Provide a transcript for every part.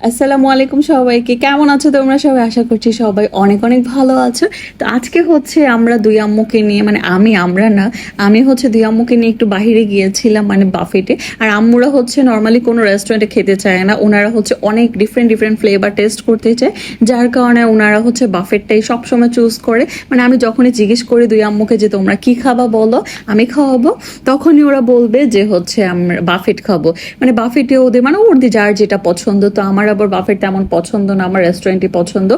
আসসালামু আলাইকুম সবাইকে। কেমন আছো তোমরা সবাই? আশা করছি সবাই অনেক অনেক ভালো আছো। তো আজকে হচ্ছে আমরা দুই আম্মুকে নিয়ে মানে আমরা না, আমি হচ্ছে দুই আম্মুকে নিয়ে একটু বাইরে গিয়েছিলাম মানে বাফেটে। আর আম্মুরা হচ্ছে নর্মালি কোনো রেস্টুরেন্টে খেতে চায় না, ওনারা হচ্ছে অনেক ডিফারেন্ট ডিফারেন্ট ফ্লেভার টেস্ট করতে চায়, যার কারণে ওনারা হচ্ছে বাফেটটাই সবসময় চুজ করে। মানে আমি যখনই জিজ্ঞেস করি দুই আম্মুকে যে তোমরা কি খাবা বলো, আমি খাওয়াবো, তখনই ওরা বলবে যে হচ্ছে আমরা বাফেট খাবো। মানে বাফেটে ওদের মানে ওদের যার যেটা পছন্দ। তো আমার আবার বাফেট তেমন পছন্দ না, আমার রেস্টুরেন্টই পছন্দ।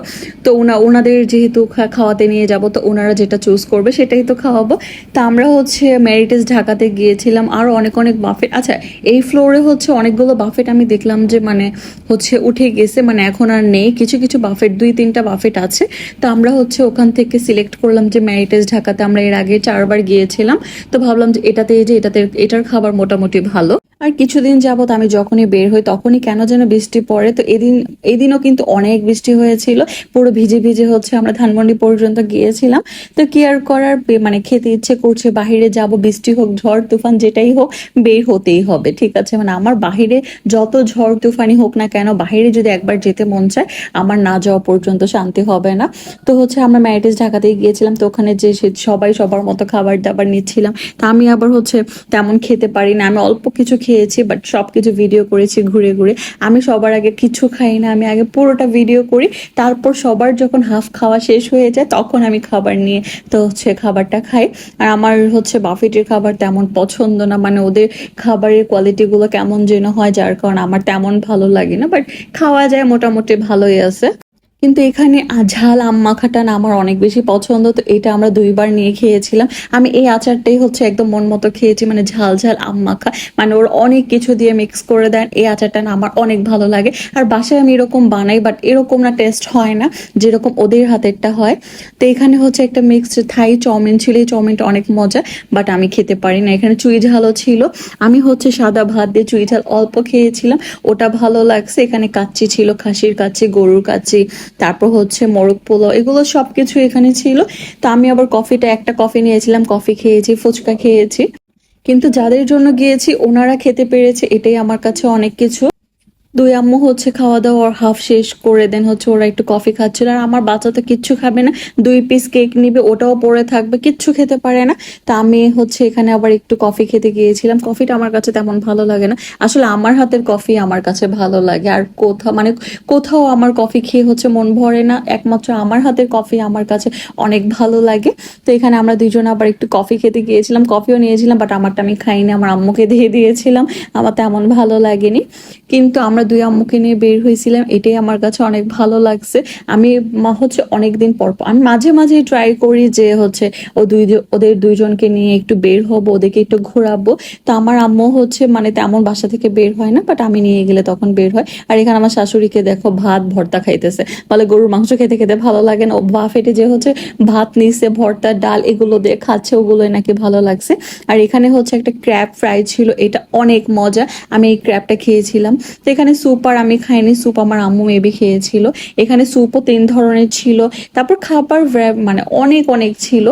তো ওনাদের যেহেতু খাওয়াতে নিয়ে যাব, তো ওনারা যেটা চুজ করবে সেটাই তো খাওয়াবো। তা আমরা হচ্ছে মেরিটেজ ঢাকাতে গিয়েছিলাম, আরও অনেক অনেক বাফেট। আচ্ছা, এই ফ্লোরে হচ্ছে অনেকগুলো বাফেট আমি দেখলাম যে মানে হচ্ছে উঠে গেছে, মানে এখন আর নেই। কিছু কিছু বাফেট, 2-3টা বাফেট আছে। তো আমরা হচ্ছে ওখান থেকে সিলেক্ট করলাম যে মেরিটেজ ঢাকাতে আমরা এর আগে 4বার গিয়েছিলাম। তো ভাবলাম যে এটার খাবার মোটামুটি ভালো। আর কিছুদিন যাবত আমি যখনই বের হই তখনই কেন যেন বৃষ্টি পড়ে। তো এদিনও কিন্তু অনেক বৃষ্টি হয়েছিল, পুরো ভিজে ভিজে হচ্ছে আমরা ধানমন্ডি পর্যন্ত গিয়েছিলাম। তো কি আর করার, মানে খেতে ইচ্ছে করছে, বাহিরে যাব, বৃষ্টি হোক ঝড় তুফান যেটাই হোক বের হতেই হবে, ঠিক আছে। মানে আমার বাহিরে যত ঝড় তুফানি হোক না কেন, বাহিরে যদি একবার যেতে মন চায়, আমার না যাওয়া পর্যন্ত শান্তি হবে না। তো হচ্ছে আমরা ম্যারিটেজ ঢাকাতেই গিয়েছিলাম। তো ওখানে যে সবাই সবার মতো খাবার দাবার নিচ্ছিলাম। তা আমি আবার হচ্ছে তেমন খেতে পারি না, আমি অল্প কিছু খেয়েছি, বাট সব কিছু ভিডিও করেছি ঘুরে ঘুরে। আমি সবার আগে কিছু খাই না, আমি আগে পুরোটা ভিডিও করি, তারপর সবার যখন হাফ খাওয়া শেষ হয়ে যায় তখন আমি খাবার নিয়ে তো হচ্ছে খাবারটা খাই। আর আমার হচ্ছে বাফেটের খাবার তেমন পছন্দ না, মানে ওদের খাবারের কোয়ালিটিগুলো কেমন যেন হয়, যার কারণে আমার তেমন ভালো লাগে না, বাট খাওয়া যায়, মোটামুটি ভালোই আছে। কিন্তু এখানে ঝাল আম মাখাটা না আমার অনেক বেশি পছন্দ। তো এটা আমরা 2বার নিয়ে খেয়েছিলাম। আমি এই আচারটাই হচ্ছে একদম মন মতো খেয়েছি, মানে ঝাল ঝাল আম মাখা, মানে ওর অনেক কিছু দিয়ে মিক্স করে দেন। এই আচারটা না আমার অনেক ভালো লাগে। আর বাসায় আমি এরকম বানাই, বাট এরকম না টেস্ট হয় না যেরকম ওদের হাতেরটা হয়। তো এখানে হচ্ছে একটা মিক্সড থাই চাউমিন ছিল, এই চাউমিনটা অনেক মজা, বাট আমি খেতে পারি না। এখানে চুই ঝালও ছিল, আমি হচ্ছে সাদা ভাত দিয়ে চুই ঝাল অল্প খেয়েছিলাম, ওটা ভালো লাগছে। এখানে কাচ্চি ছিল, খাসির কাচ্চি, গরুর কাচ্চি, তারপর হচ্ছে মোরগ পোলাও, এগুলো সবকিছু এখানে ছিল। তো আমি আবার একটা কফি নিয়েছিলাম, কফি খেয়েছি, ফুচকা খেয়েছি। কিন্তু যাদের জন্য গিয়েছি ওনারা খেতে পেরেছে, এটাই আমার কাছে অনেক কিছু। দুই আম্মু হচ্ছে খাওয়া দাওয়া হাফ শেষ করে দেন হচ্ছে ওরা একটু কফি খাচ্ছিল। আর আমার বাচ্চা তো কিচ্ছু খাবে না, 2 পিস কেক নিবে, ওটাও পড়ে থাকবে, কিচ্ছু খেতে পারে না। তা আমি হচ্ছে এখানে আবার একটু কফি খেতে গিয়েছিলাম। কফিটা আমার কাছে তেমন ভালো লাগে না, আসলে আমার হাতের কফি আমার কাছে ভালো লাগে। আর কোথাও আমার কফি খেয়ে হচ্ছে মন ভরে না, একমাত্র আমার হাতের কফি আমার কাছে অনেক ভালো লাগে। তো এখানে আমরা দুইজন আবার একটু কফি খেতে গিয়েছিলাম, কফিও নিয়েছিলাম, বাট আমারটা আমি খাইনি, আমার আম্মুকে দিয়ে দিয়েছিলাম, আমার তেমন ভালো লাগেনি। কিন্তু আমরা দুই আম্মুকে নিয়ে বের হয়েছিলাম, এটাই আমার কাছে অনেক ভালো লাগছে। আমি হচ্ছে অনেকদিন পর আমি মাঝে মাঝে ট্রাই করি যে হচ্ছে ওদের দুইজনকে নিয়ে একটু বের হবো, ওদেরকে একটু ঘোরাবো। তো আমার আম্মু হচ্ছে মানে তেমন বাসা থেকে বের হয় না, বাট আমি নিয়ে গেলে তখন বের হয়। আর এখানে আমার শাশুড়িকে দেখো ভাত ভর্তা খাইতেছে, বলে গরুর মাংস খেতে খেতে ভালো লাগে না, ও বাফেটে যে হচ্ছে ভাত নিচ্ছে, ভর্তা ডাল এগুলো দিয়ে খাচ্ছে, ওগুলোই নাকি ভালো লাগছে। আর এখানে হচ্ছে একটা ক্র্যাব ফ্রাই ছিল, এটা অনেক মজা, আমি এই ক্র্যাবটা খেয়েছিলাম। তো এখানে স্যুপ আর আমি খাইনি, স্যুপ আমার আম্মু মেবি খেয়েছিল। এখানে স্যুপও 3 ধরনের ছিল, তারপর খাবার মানে অনেক অনেক ছিল।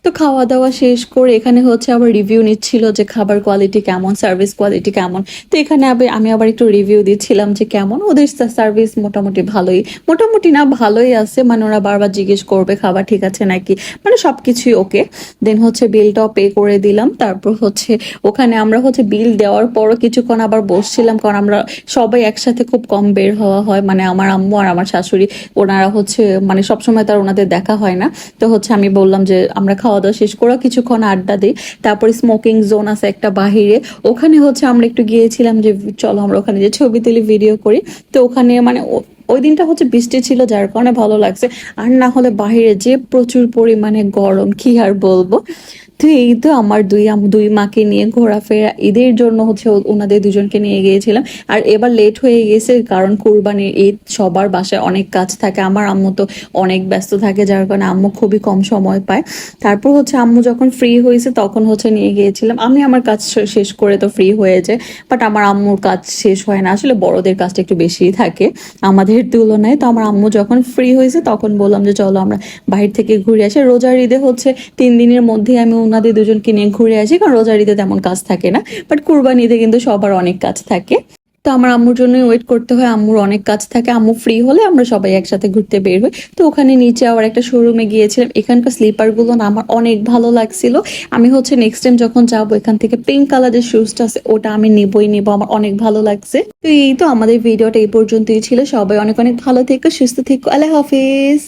তো খাওয়া দাওয়া শেষ করে এখানে হচ্ছে আবার রিভিউ নিচ্ছিল যে খাবার কোয়ালিটি কেমন, সার্ভিস কোয়ালিটি কেমন। তো এখানে আমি আবার একটু রিভিউ দিচ্ছিলাম যে কেমন ওদের সার্ভিস। মোটামুটি ভালোই, মোটামুটি না ভালোই আছে, মানে ওরা বারবার জিজ্ঞেস করবে খাবার ঠিক আছে নাকি, মানে সবকিছুই ওকে। দেন হচ্ছে বিলটাও পে করে দিলাম। তারপর হচ্ছে ওখানে আমরা হচ্ছে বিল দেওয়ার পরও কিছুক্ষণ আবার বসছিলাম, কারণ আমরা সবাই একসাথে খুব কম বের হওয়া হয়, মানে আমার আম্মু আর আমার শাশুড়ি, ওনারা হচ্ছে মানে সবসময় তার ওনাদের দেখা হয় না। তো হচ্ছে আমি বললাম যে আমরা খাওয়া দাওয়া শেষ করে কিছুক্ষণ আড্ডা দিই। তারপর স্মোকিং জোন আছে একটা বাহিরে, ওখানে হচ্ছে আমরা একটু গিয়েছিলাম যে চলো আমরা ওখানে যে ছবি তুলি, ভিডিও করি। তো ওখানে মানে ওই দিনটা হচ্ছে বৃষ্টি ছিল, যার কারণে ভালো লাগছে। আর না হলে বাহিরে যে প্রচুর পরিমাণে গরম, কি আর বলবো। তো এই তো আমার দুই মাকে নিয়ে ঘোরাফেরা, ঈদের জন্য হচ্ছে ওনাদের দুজনকে নিয়ে গিয়েছিলাম। আর এবার লেট হয়ে গেছে, কারণ কুরবানির ঈদ, সবার বাসায় অনেক কাজ থাকে, আমার আম্মু তো অনেক ব্যস্ত থাকে, যার কারণে আম্মু খুবই কম সময় পায়। তারপর হচ্ছে আম্মু যখন ফ্রি হয়েছে তখন হচ্ছে নিয়ে গিয়েছিলাম। আমি আমার কাজ শেষ করে তো ফ্রি হয়ে যায়, বাট আমার আম্মুর কাজ শেষ হয় না, আসলে বড়দের কাজটা একটু বেশিই থাকে আমাদের তুলনায়। তো আমার আম্মু যখন ফ্রি হয়েছে তখন বললাম যে চলো আমরা বাহির থেকে ঘুরে আসি। রোজার ঈদে হচ্ছে 3 দিনের মধ্যে আমি ওনাদের দুজনকে নিয়ে ঘুরে আসি, কারণ রোজার ঈদে তেমন কাজ থাকে না, বাট কুরবানি ঈদে কিন্তু সবার অনেক কাজ থাকে। তো আমার আম্মুর জন্য ওয়েট করতে হয়, আম্মুর অনেক কাজ থাকে, আম্মু ফ্রি হলে আমরা সবাই একসাথে ঘুরতে বের হই। তো ওখানে নিচে আবার একটা শোরুমে গিয়েছিলাম, এখানকার স্লিপার গুলো না আমার অনেক ভালো লাগছিল। আমি হচ্ছে নেক্সট টাইম যখন যাবো এখান থেকে পিঙ্ক কালারের শুজটা আছে ওটা আমি নিবো, আমার অনেক ভালো লাগছে। তো এই তো আমাদের ভিডিওটা এই পর্যন্তই ছিল, সবাই অনেক অনেক ভালো থেকো, সুস্থ থেকো, আল্লাহ হাফিজ।